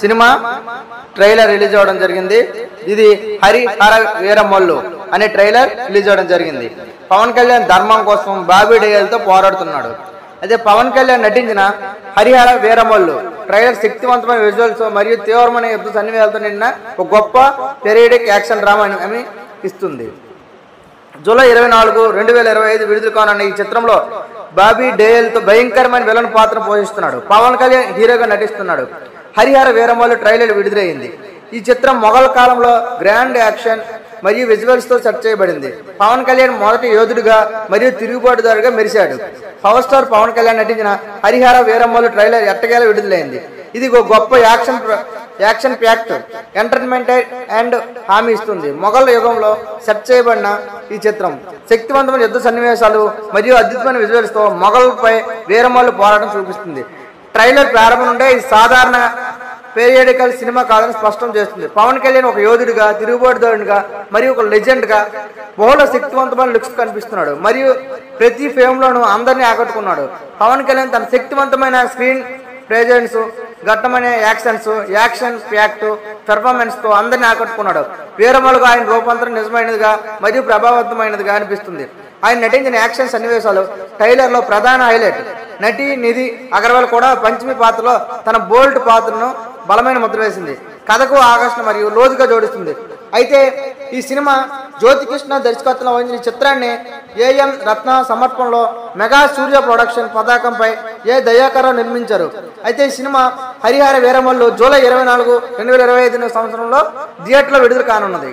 Cinema trailer release అవ్వడం జరిగింది. ఇది హరిహర వీరమల్లు అనే ట్రైలర్ రిలీజ్ అవ్వడం జరిగింది. పవన్ కళ్యాణ్ ధర్మం కోసం బాబీ డేయల్తో పోరాడుతున్నాడు. అయితే పవన్ కళ్యాణ్ నటించిన హరిహర వీరమల్లు ట్రైలర్ శక్తివంతమైన విజువల్స్ మరియు తీవ్రమైన యుద్ధ సన్నివేశాలతో నిన్న ఒక గొప్ప పెరియడిక్ యాక్షన్ డ్రామా అని ఇస్తుంది. జూలై 24, 2025 విడుదల కానున్న ఈ చిత్రంలో బాబీ డేయల్తో భయంకరమైన విలన్ పాత్ర పోషిస్తున్నాడు. పవన్ కళ్యాణ్ హీరోగా నటిస్తున్నాడు. హరిహర వీరమల్లు ట్రైలర్ విడుదలైంది. ఈ చిత్రం మొఘల్ కాలంలో గ్రాండ్ యాక్షన్ మరియు విజువల్స్ తో సెట్ చేయబడింది. పవన్ కళ్యాణ్ మొదటి యోధుడిగా మరియు తిరుగుబాటుదారుగా మెరిశాడు. పవర్ స్టార్ పవన్ కళ్యాణ్ నటించిన హరిహర వీరమల్లు ట్రైలర్ ఎట్టకేల విడుదలైంది. ఇది ఒక గొప్ప యాక్షన్ ప్యాక్ట్ ఎంటర్టైన్మెంట్ అండ్ హామీ ఇస్తుంది. మొఘల్ యుగంలో సెట్ చేయబడిన ఈ చిత్రం శక్తివంతమైన యుద్ధ సన్నివేశాలు మరియు అద్భుతమైన విజువల్స్ తో మొఘల్ పై వీరమల్లు పోరాటం చూపిస్తుంది. ట్రైలర్ ప్రారంభం నుండే ఇది సాధారణ పేరియడికల్ సినిమా కాదని స్పష్టం చేస్తుంది. పవన్ కళ్యాణ్ ఒక యోధుడిగా, తిరుగుబాటుదారునిగా మరియు ఒక లెజెండ్ గా బహుళ శక్తివంతమైన లుక్స్ కనిపిస్తున్నాడు మరియు ప్రతి ఫేమ్ లోనూ అందరినీ ఆకట్టుకున్నాడు. పవన్ కళ్యాణ్ తన శక్తివంతమైన స్క్రీన్ ప్రెజెన్స్, ఘట్టమైన యాక్షన్ ప్యాక్ట్ పెర్ఫార్మెన్స్ తో అందరినీ ఆకట్టుకున్నాడు. వీరమల్లుగా ఆయన రూపాంతరం నిజమైనదిగా మరియు ప్రభావవంతమైనదిగా అనిపిస్తుంది. ఆయన నటించిన యాక్షన్ సన్నివేశాలు ట్రైలర్ లో ప్రధాన హైలైట్. నటి నిధి అగర్వాల్ కూడా పంచమి పాత్రలో తన బోల్డ్ పాత్రను బలమైన ముద్ర వేసింది. కథకు ఆకర్షణ మరియు లోతుగా జోడిస్తుంది. అయితే ఈ సినిమా జ్యోతికృష్ణ దర్శకత్వంలో వహించిన చిత్రాన్ని ఏఎం రత్న సమర్పణలో మెగా సూర్య ప్రొడక్షన్ పతాకంపై దయాకర్రావు నిర్మించారు. అయితే ఈ సినిమా హరిహర వీరమల్లు జూలై 24, 2025 సంవత్సరంలో థియేటర్లో విడుదల కానున్నది.